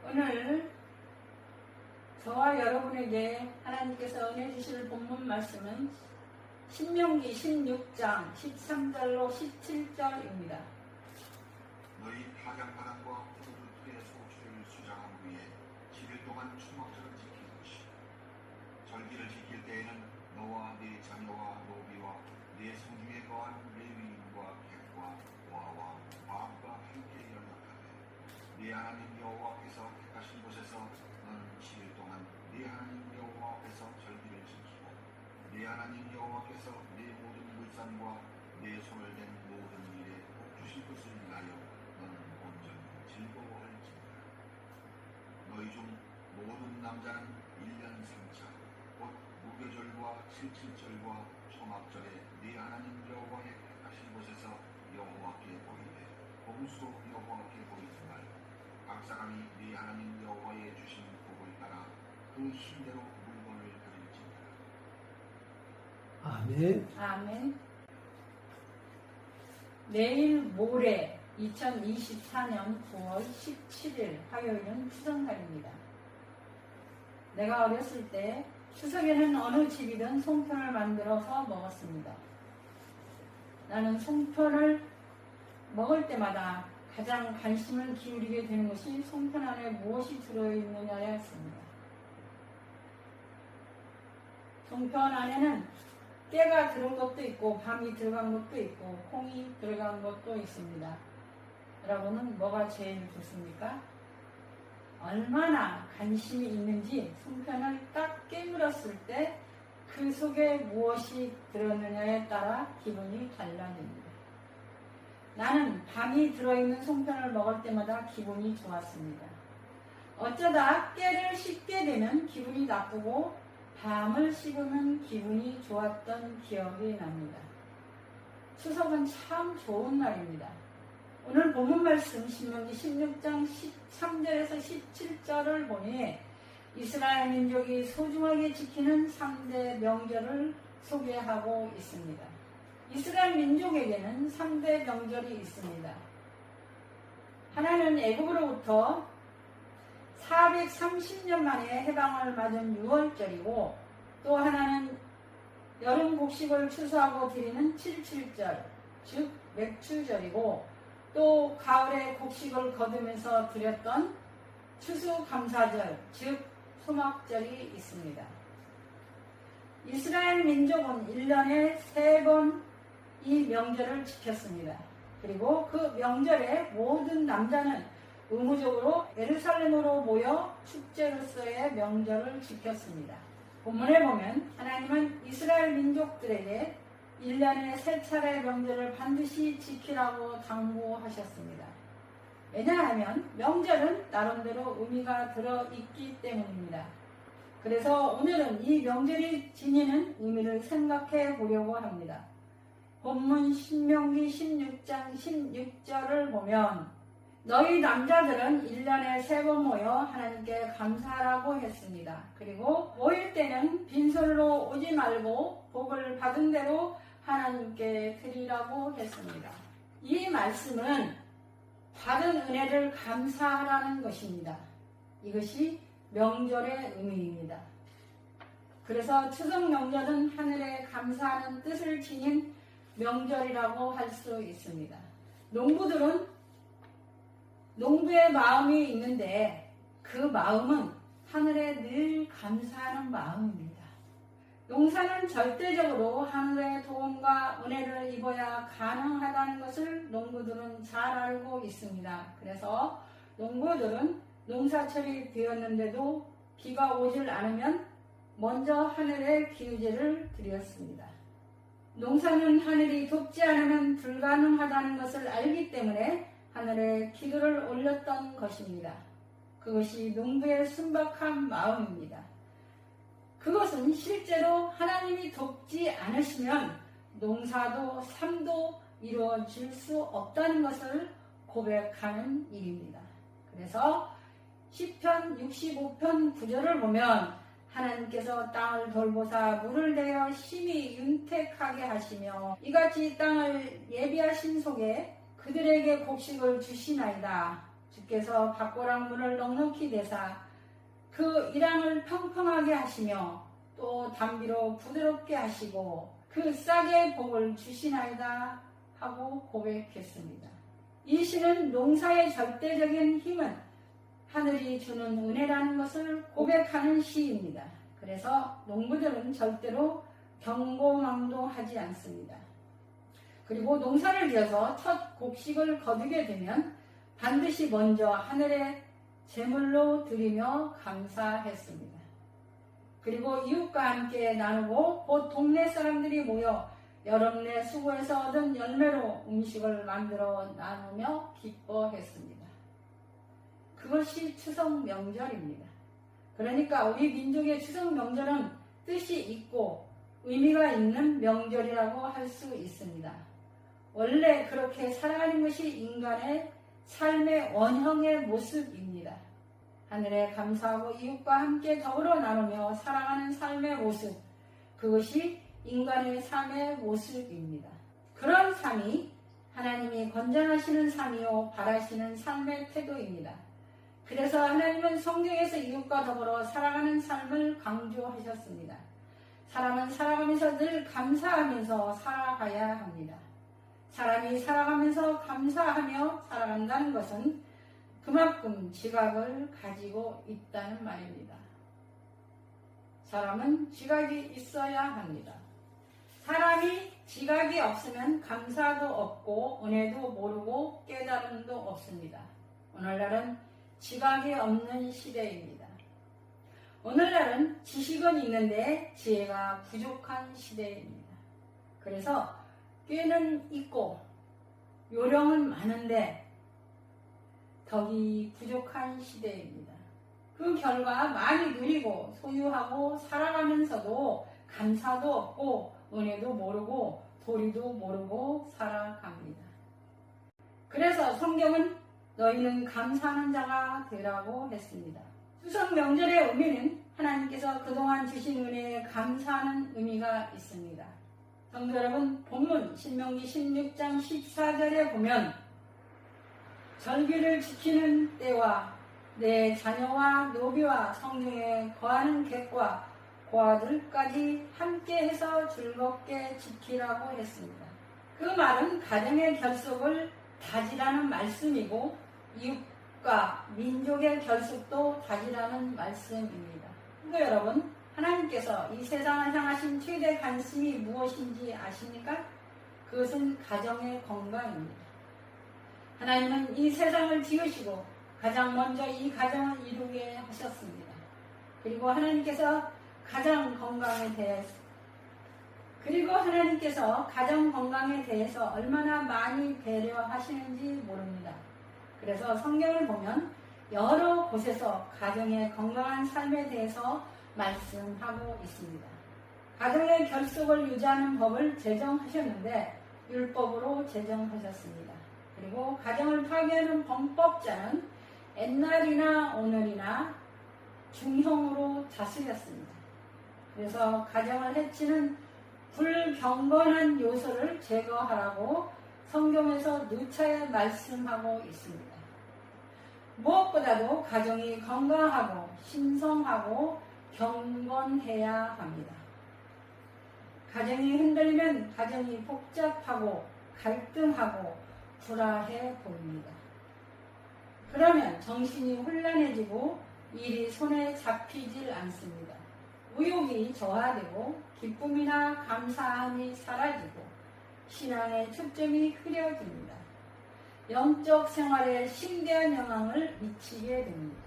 오늘 저와 여러분에게 하나님께서 은혜 주실 본문 말씀은 신명기 16장 13절로 17절입니다. 너희 타작바람과 포도주의 소출을 수장하기 위해 7일 동안 초막절을 지킬 것이요 절기를 지킬 때에는 너와 네 자녀와 노비와 네 성중에 거한 레위인과 객과 와와 마음과 함께 연락하되 네 하나님 여호와께서 택하신 곳에서 너는 7일 동안 네 하나님 여호와 앞에서 절기를 지키고 네 하나님 여호와께서 네 모든 물산과 네 손을 댄 모든 일에 복 주실 것을 인하여 너는 온전히 즐거워할지니라. 너희 중 모든 남자는 1년 3차 곧 무교절과 77절과 초막절에 네 하나님 여호와의 택하신 곳에서 여호와께 보이되 공수로 여호와께 보이지 말고 각 사람이 네 하나님 여호와의 주신 복을 따라 그 힘대로 물건을 드릴지니라. 아멘. 아멘. 내일 모레 2024년 9월 17일 화요일은 추석날입니다. 내가 어렸을 때 추석에는 어느 집이든 송편을 만들어서 먹었습니다. 나는 송편을 먹을 때마다 가장 관심을 기울이게 되는 것이 송편 안에 무엇이 들어있느냐였습니다. 송편 안에는 깨가 들은 것도 있고 밤이 들어간 것도 있고 콩이 들어간 것도 있습니다. 여러분은 뭐가 제일 좋습니까? 얼마나 관심이 있는지 송편을 딱 깨물었을 때 그 속에 무엇이 들었느냐에 따라 기분이 달라집니다. 나는 밤이 들어있는 송편을 먹을 때마다 기분이 좋았습니다. 어쩌다 깨를 씹게 되면 기분이 나쁘고 밤을 씹으면 기분이 좋았던 기억이 납니다. 추석은 참 좋은 날입니다. 오늘 본문 말씀 신명기 16장 13절에서 17절을 보니 이스라엘 민족이 소중하게 지키는 3대 명절을 소개하고 있습니다. 이스라엘 민족에게는 3대 명절이 있습니다. 하나는 애굽으로부터 430년 만에 해방을 맞은 6월절이고 또 하나는 여름 곡식을 추수하고 드리는 77절, 즉 맥추절이고 또 가을에 곡식을 거두면서 드렸던 추수감사절, 즉 소막절이 있습니다. 이스라엘 민족은 1년에 3번 이 명절을 지켰습니다. 그리고 그 명절에 모든 남자는 의무적으로 예루살렘으로 모여 축제로서의 명절을 지켰습니다. 본문에 보면 하나님은 이스라엘 민족들에게 1년에 3차례 명절을 반드시 지키라고 당부하셨습니다. 왜냐하면 명절은 나름대로 의미가 들어있기 때문입니다. 그래서 오늘은 이 명절이 지니는 의미를 생각해 보려고 합니다. 본문 신명기 16장 16절을 보면 너희 남자들은 1년에 3번 모여 하나님께 감사하라고 했습니다. 그리고 모일 때는 빈손으로 오지 말고 복을 받은 대로 하나님께 드리라고 했습니다. 이 말씀은 받은 은혜를 감사하라는 것입니다. 이것이 명절의 의미입니다. 그래서 추석 명절은 하늘에 감사하는 뜻을 지닌 명절이라고 할 수 있습니다. 농부들은 농부의 마음이 있는데 그 마음은 하늘에 늘 감사하는 마음입니다. 농사는 절대적으로 하늘의 도움과 은혜를 입어야 가능하다는 것을 농부들은 잘 알고 있습니다. 그래서 농부들은 농사철이 되었는데도 비가 오질 않으면 먼저 하늘에 기우제를 드렸습니다. 농사는 하늘이 돕지 않으면 불가능하다는 것을 알기 때문에 하늘에 기도를 올렸던 것입니다. 그것이 농부의 순박한 마음입니다. 그것은 실제로 하나님이 돕지 않으시면 농사도 삶도 이루어질 수 없다는 것을 고백하는 일입니다. 그래서 시편 65편 9절을 보면 하나님께서 땅을 돌보사 물을 내어 심히 윤택하게 하시며 이같이 땅을 예비하신 속에 그들에게 곡식을 주시나이다. 주께서 밖고랑 문을 넉넉히 대사 그 이랑을 평평하게 하시며 또 담비로 부드럽게 하시고 그 싹의 복을 주시나이다 하고 고백했습니다. 이 시는 농사의 절대적인 힘은 하늘이 주는 은혜라는 것을 고백하는 시입니다. 그래서 농부들은 절대로 경고망도하지 않습니다. 그리고 농사를 지어서 첫 곡식을 거두게 되면 반드시 먼저 하늘에 제물로 드리며 감사했습니다. 그리고 이웃과 함께 나누고 곧 동네 사람들이 모여 여름 내 수고해서 얻은 열매로 음식을 만들어 나누며 기뻐했습니다. 그것이 추석 명절입니다. 그러니까 우리 민족의 추석 명절은 뜻이 있고 의미가 있는 명절이라고 할 수 있습니다. 원래 그렇게 살아가는 것이 인간의 삶의 원형의 모습입니다. 하늘에 감사하고 이웃과 함께 더불어 나누며 살아가는 삶의 모습, 그것이 인간의 삶의 모습입니다. 그런 삶이 하나님이 권장하시는 삶이요 바라시는 삶의 태도입니다. 그래서 하나님은 성경에서 이웃과 더불어 살아가는 삶을 강조하셨습니다. 사람은 살아가면서 늘 감사하면서 살아가야 합니다. 사람이 살아가면서 감사하며 살아간다는 것은 그만큼 지각을 가지고 있다는 말입니다. 사람은 지각이 있어야 합니다. 사람이 지각이 없으면 감사도 없고 은혜도 모르고 깨달음도 없습니다. 오늘날은 지각이 없는 시대입니다. 오늘날은 지식은 있는데 지혜가 부족한 시대입니다. 그래서 꾀는 있고 요령은 많은데 덕이 부족한 시대입니다. 그 결과 많이 누리고 소유하고 살아가면서도 감사도 없고 은혜도 모르고 도리도 모르고 살아갑니다. 그래서 성경은 너희는 감사하는 자가 되라고 했습니다. 추석 명절의 의미는 하나님께서 그동안 주신 은혜에 감사하는 의미가 있습니다. 성도 여러분, 본문 신명기 16장 14절에 보면 절기를 지키는 때와 내 자녀와 노비와 성중에 거하는 객과 고아들까지 함께해서 즐겁게 지키라고 했습니다. 그 말은 가정의 결속을 다지라는 말씀이고 이웃과 민족의 결속도 다지라는 말씀입니다. 성도 여러분, 하나님께서 이 세상을 향하신 최대 관심이 무엇인지 아십니까? 그것은 가정의 건강입니다. 하나님은 이 세상을 지으시고 가장 먼저 이 가정을 이루게 하셨습니다. 그리고 하나님께서 가정 건강에 대해서 얼마나 많이 배려하시는지 모릅니다. 그래서 성경을 보면 여러 곳에서 가정의 건강한 삶에 대해서 말씀하고 있습니다. 가정의 결속을 유지하는 법을 제정하셨는데 율법으로 제정하셨습니다. 그리고 가정을 파괴하는 범법자는 옛날이나 오늘이나 중형으로 다스렸습니다. 그래서 가정을 해치는 불경건한 요소를 제거하라고 성경에서 누차에 말씀하고 있습니다. 무엇보다도 가정이 건강하고 신성하고 경건해야 합니다. 가정이 흔들리면 가정이 복잡하고 갈등하고 불화해 보입니다. 그러면 정신이 혼란해지고 일이 손에 잡히질 않습니다. 의욕이 저하되고 기쁨이나 감사함이 사라지고 신앙의 초점이 흐려집니다. 영적 생활에 심대한 영향을 미치게 됩니다.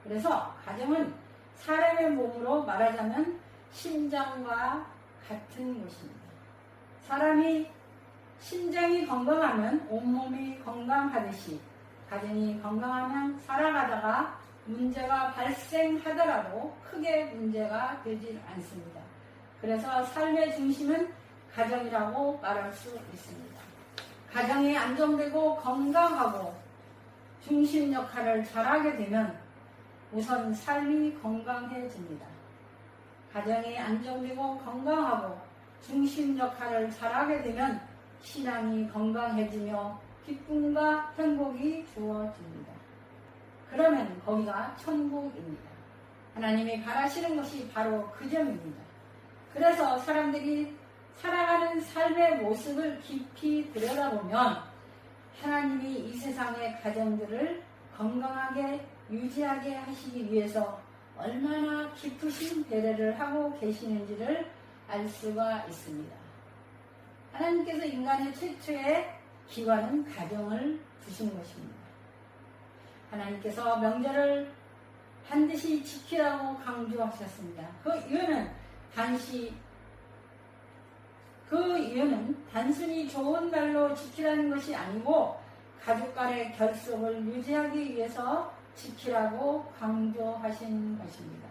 그래서 가정은 사람의 몸으로 말하자면 심장과 같은 곳입니다. 사람이 심장이 건강하면 온몸이 건강하듯이 가정이 건강하면 살아가다가 문제가 발생하더라도 크게 문제가 되질 않습니다. 그래서 삶의 중심은 가정이라고 말할 수 있습니다. 가정이 안정되고 건강하고 중심 역할을 잘하게 되면 우선 삶이 건강해집니다. 가정이 안정되고 건강하고 중심 역할을 잘하게 되면 신앙이 건강해지며 기쁨과 행복이 주어집니다. 그러면 거기가 천국입니다. 하나님이 바라시는 것이 바로 그 점입니다. 그래서 사람들이 살아가는 삶의 모습을 깊이 들여다보면 하나님이 이 세상의 가정들을 건강하게 유지하게 하시기 위해서 얼마나 깊으신 배려를 하고 계시는지를 알 수가 있습니다. 하나님께서 인간의 최초의 기관은 가정을 두신 것입니다. 하나님께서 명절을 반드시 지키라고 강조하셨습니다. 그 이유는 단순히 좋은 말로 지키라는 것이 아니고 가족 간의 결속을 유지하기 위해서 지키라고 강조하신 것입니다.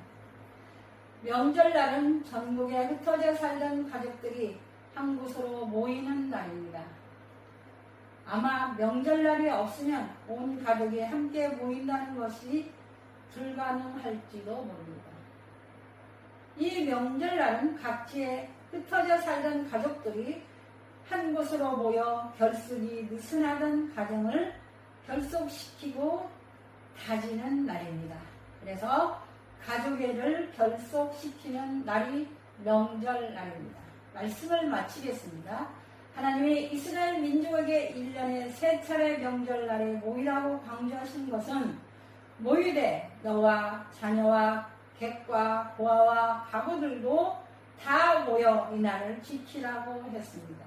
명절날은 전국에 흩어져 살던 가족들이 한 곳으로 모이는 날입니다. 아마 명절날이 없으면 온 가족이 함께 모인다는 것이 불가능할지도 모릅니다. 이 명절날은 각지에 흩어져 살던 가족들이 한 곳으로 모여 결속이 느슨하던 가정을 결속시키고 다지는 날입니다. 그래서 가족애를 결속시키는 날이 명절날입니다. 말씀을 마치겠습니다. 하나님이 이스라엘 민족에게 1년에 3차례 명절날에 모이라고 강조하신 것은 모이되 너와 자녀와 객과 고아와 가부들도 다 모여 이 날을 지키라고 했습니다.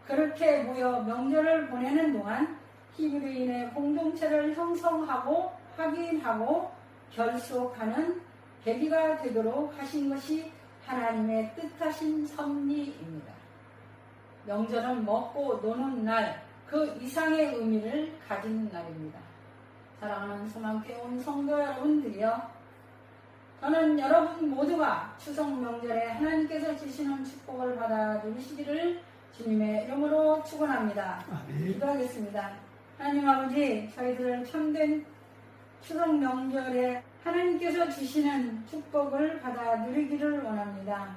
그렇게 모여 명절을 보내는 동안 히브리인의 공동체를 형성하고 확인하고 결속하는 계기가 되도록 하신 것이 하나님의 뜻하신 섭리입니다. 명절은 먹고 노는 날, 그 이상의 의미를 가진 날입니다. 사랑하는 소망교회 온 성도 여러분들이여, 저는 여러분 모두가 추석 명절에 하나님께서 주시는 축복을 받아 누리시기를 주님의 이름으로 축원합니다. 기도하겠습니다. 하나님 아버지, 저희들을 참된 추석 명절에 하나님께서 주시는 축복을 받아 누리기를 원합니다.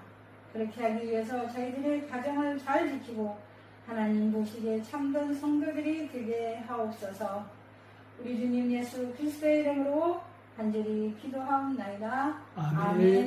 그렇게 하기 위해서 저희들의 가정을 잘 지키고 하나님 보시기에 참된 성도들이 되게 하옵소서. 우리 주님 예수 그리스도의 이름으로 간절히 기도하옵나이다. 아멘.